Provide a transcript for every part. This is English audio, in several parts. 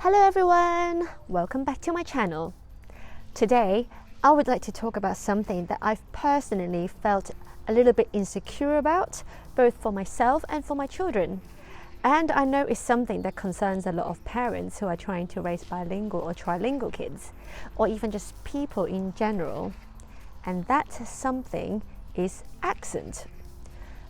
Hello everyone, welcome back to my channel. Today, I would like to talk about something that I've personally felt a little bit insecure about, both for myself and for my children. And I know it's something that concerns a lot of parents who are trying to raise bilingual or trilingual kids, or even just people in general. And that something is accent.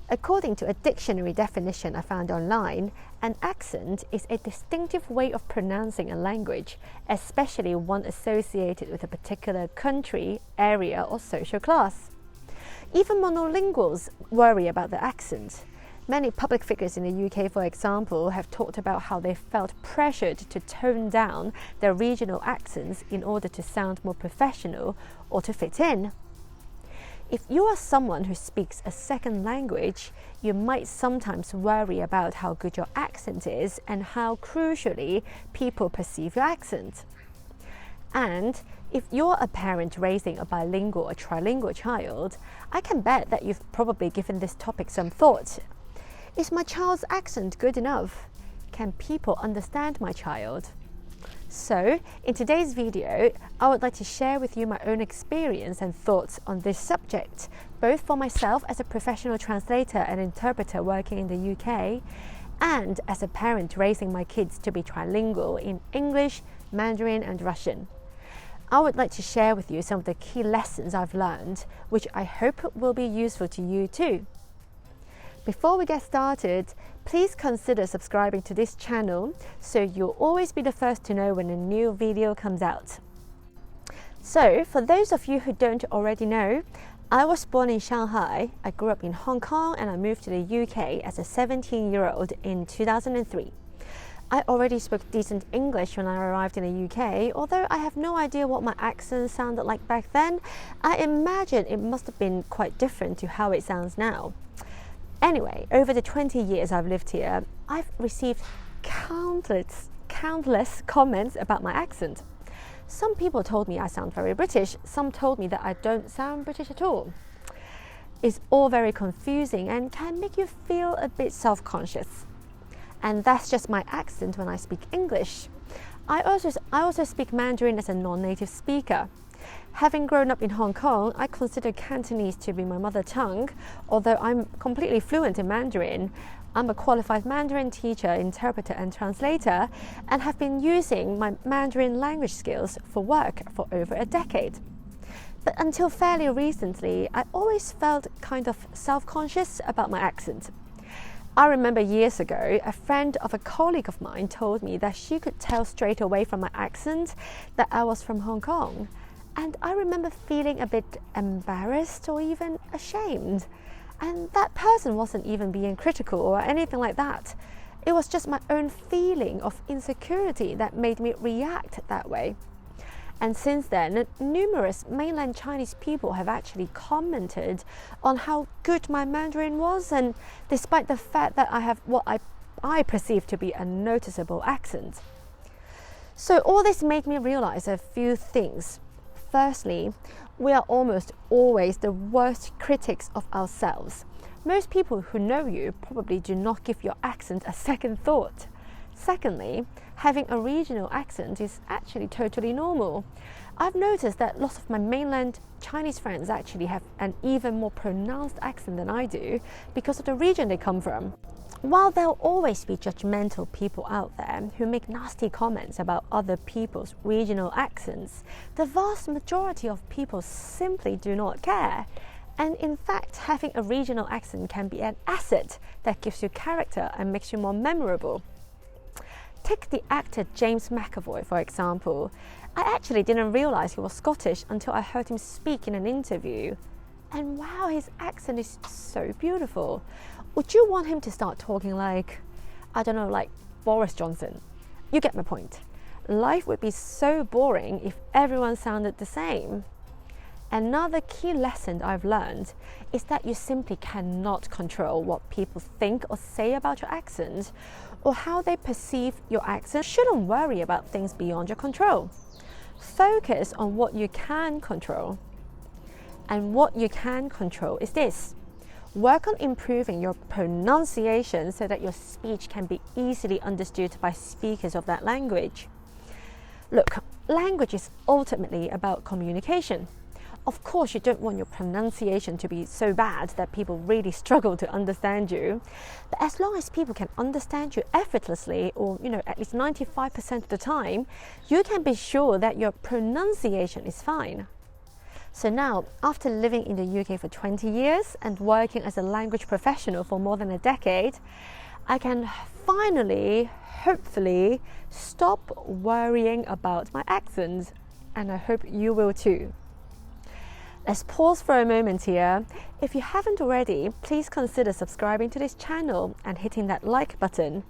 According to a dictionary definition I found online, an accent is a distinctive way of pronouncing a language, especially one associated with a particular country, area, or social class. Even monolinguals worry about the accent. Many public figures in the UK, for example, have talked about how they felt pressured to tone down their regional accents in order to sound more professional or to fit in. If you are someone who speaks a second language, you might sometimes worry about how good your accent is and how crucially people perceive your accent. And if you're a parent raising a bilingual or trilingual child, I can bet that you've probably given this topic some thought. Is my child's accent good enough? Can people understand my child? So, in today's video, I would like to share with you my own experience and thoughts on this subject, both for myself as a professional translator and interpreter working in the UK, and as a parent raising my kids to be trilingual in English, Mandarin, and Russian. I would like to share with you some of the key lessons I've learned, which I hope will be useful to you too. Before we get started, please consider subscribing to this channel so you'll always be the first to know when a new video comes out. So, for those of you who don't already know, I was born in Shanghai, I grew up in Hong Kong, and I moved to the UK as a 17-year-old in 2003. I already spoke decent English when I arrived in the UK, although I have no idea what my accent sounded like back then. I imagine it must have been quite different to how it sounds now. Anyway, over the 20 years I've lived here, I've received countless comments about my accent. Some people told me I sound very British, some told me that I don't sound British at all. It's all very confusing and can make you feel a bit self-conscious. And that's just my accent when I speak English. I also speak Mandarin as a non-native speaker. Having grown up in Hong Kong, I consider Cantonese to be my mother tongue, although I'm completely fluent in Mandarin. I'm a qualified Mandarin teacher, interpreter, and translator, and have been using my Mandarin language skills for work for over a decade. But until fairly recently, I always felt kind of self-conscious about my accent. I remember years ago, a friend of a colleague of mine told me that she could tell straight away from my accent that I was from Hong Kong. And I remember feeling a bit embarrassed or even ashamed. And that person wasn't even being critical or anything like that. It was just my own feeling of insecurity that made me react that way. And since then, numerous mainland Chinese people have actually commented on how good my Mandarin was, and despite the fact that I have what I perceive to be a noticeable accent. So all this made me realize a few things. Firstly, we are almost always the worst critics of ourselves. Most people who know you probably do not give your accent a second thought. Secondly, having a regional accent is actually totally normal. I've noticed that lots of my mainland Chinese friends actually have an even more pronounced accent than I do because of the region they come from. While there'll always be judgmental people out there who make nasty comments about other people's regional accents, the vast majority of people simply do not care. And in fact, having a regional accent can be an asset that gives you character and makes you more memorable. Take the actor James McAvoy, for example. I actually didn't realize he was Scottish until I heard him speak in an interview. And wow, his accent is so beautiful. Would you want him to start talking like, I don't know, like Boris Johnson? You get my point. Life would be so boring if everyone sounded the same. Another key lesson I've learned is that you simply cannot control what people think or say about your accent or how they perceive your accent. You shouldn't worry about things beyond your control. Focus on what you can control. And what you can control is this. Work on improving your pronunciation so that your speech can be easily understood by speakers of that language. Look, language is ultimately about communication. Of course, you don't want your pronunciation to be so bad that people really struggle to understand you. But as long as people can understand you effortlessly, or at least 95% of the time, you can be sure that your pronunciation is fine. So now, after living in the UK for 20 years and working as a language professional for more than a decade, I can finally, hopefully, stop worrying about my accent. And I hope you will too. Let's pause for a moment here. If you haven't already, please consider subscribing to this channel and hitting that like button.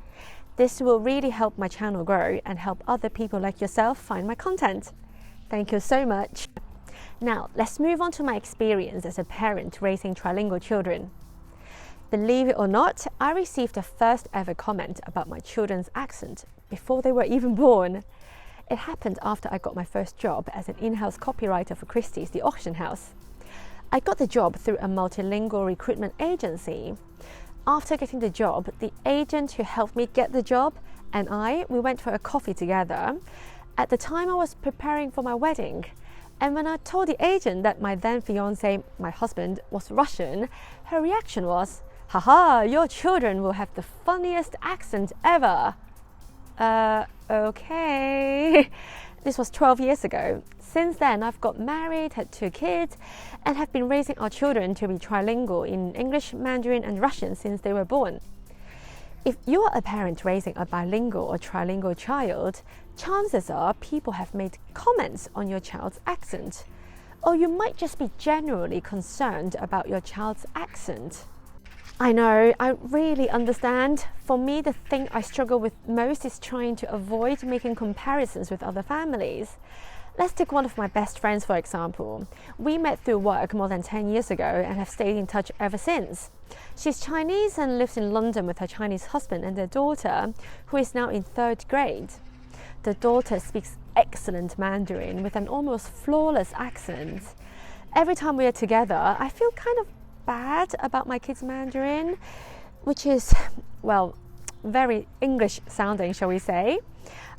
This will really help my channel grow and help other people like yourself find my content. Thank you so much. Now, let's move on to my experience as a parent raising trilingual children. Believe it or not, I received the first ever comment about my children's accent before they were even born. It happened after I got my first job as an in-house copywriter for Christie's, the auction house. I got the job through a multilingual recruitment agency. After getting the job, the agent who helped me get the job and we went for a coffee together. At the time, I was preparing for my wedding. And when I told the agent that my then fiancé, my husband, was Russian, her reaction was, "Haha, your children will have the funniest accent ever." Okay. This was 12 years ago. Since then, I've got married, had 2 kids, and have been raising our children to be trilingual in English, Mandarin, and Russian since they were born. If you are a parent raising a bilingual or trilingual child, chances are people have made comments on your child's accent, or you might just be generally concerned about your child's accent. I know, I really understand. For me, the thing I struggle with most is trying to avoid making comparisons with other families. Let's take one of my best friends, for example. We met through work more than 10 years ago and have stayed in touch ever since. She's Chinese and lives in London with her Chinese husband and their daughter, who is now in 3rd grade. The daughter speaks excellent Mandarin with an almost flawless accent. Every time we are together, I feel kind of bad about my kids' Mandarin, which is, well, very English sounding, shall we say.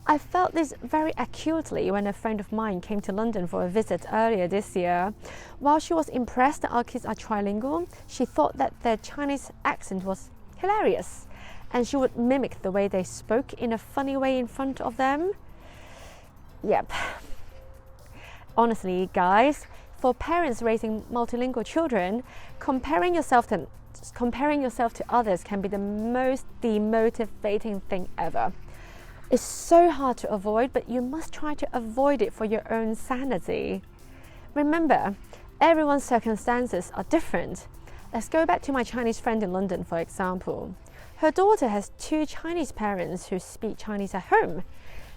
I felt this very acutely when a friend of mine came to London for a visit earlier this year. While she was impressed that our kids are trilingual, she thought that their Chinese accent was hilarious, and she would mimic the way they spoke in a funny way in front of them. Yep. Honestly, guys, for parents raising multilingual children, comparing yourself to others can be the most demotivating thing ever. It's so hard to avoid, but you must try to avoid it for your own sanity. Remember, everyone's circumstances are different. Let's go back to my Chinese friend in London, for example. Her daughter has 2 Chinese parents who speak Chinese at home.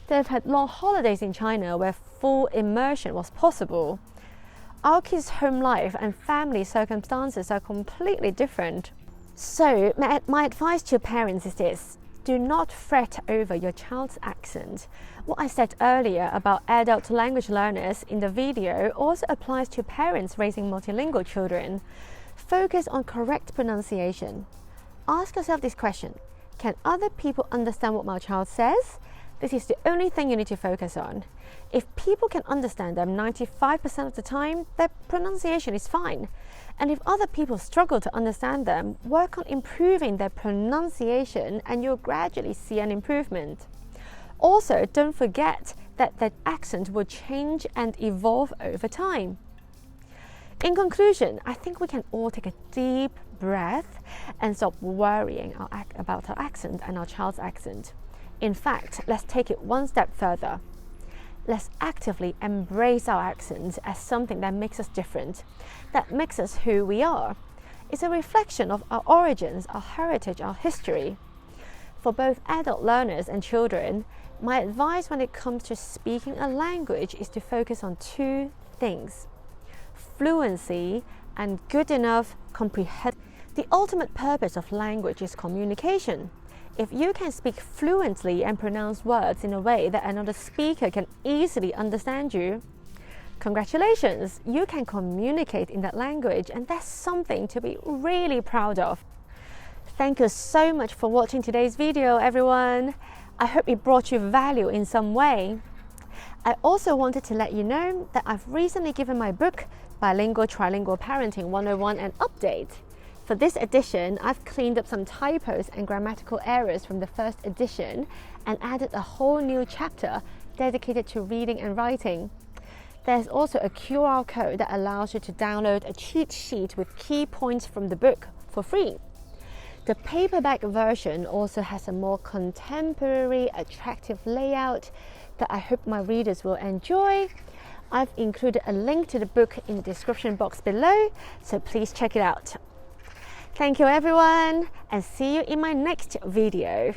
They've had long holidays in China where full immersion was possible. Our kids' home life and family circumstances are completely different. So, my advice to parents is this: do not fret over your child's accent. What I said earlier about adult language learners in the video also applies to parents raising multilingual children. Focus on correct pronunciation. Ask yourself this question: can other people understand what my child says? This is the only thing you need to focus on. If people can understand them 95% of the time, their pronunciation is fine. And if other people struggle to understand them, work on improving their pronunciation and you'll gradually see an improvement. Also, don't forget that their accent will change and evolve over time. In conclusion, I think we can all take a deep breath and stop worrying about our accent and our child's accent. In fact, let's take it one step further. Let's actively embrace our accent as something that makes us different, that makes us who we are. It's a reflection of our origins, our heritage, our history. For both adult learners and children, my advice when it comes to speaking a language is to focus on 2 things: fluency and good enough comprehension. The ultimate purpose of language is communication. If you can speak fluently and pronounce words in a way that another speaker can easily understand you, congratulations, you can communicate in that language, and that's something to be really proud of. Thank you so much for watching today's video, everyone. I hope it brought you value in some way. I also wanted to let you know that I've recently given my book, Bilingual, Trilingual Parenting 101 an update. For this edition, I've cleaned up some typos and grammatical errors from the first edition and added a whole new chapter dedicated to reading and writing. There's also a QR code that allows you to download a cheat sheet with key points from the book for free. The paperback version also has a more contemporary, attractive layout that I hope my readers will enjoy. I've included a link to the book in the description box below, so please check it out. Thank you everyone, and see you in my next video.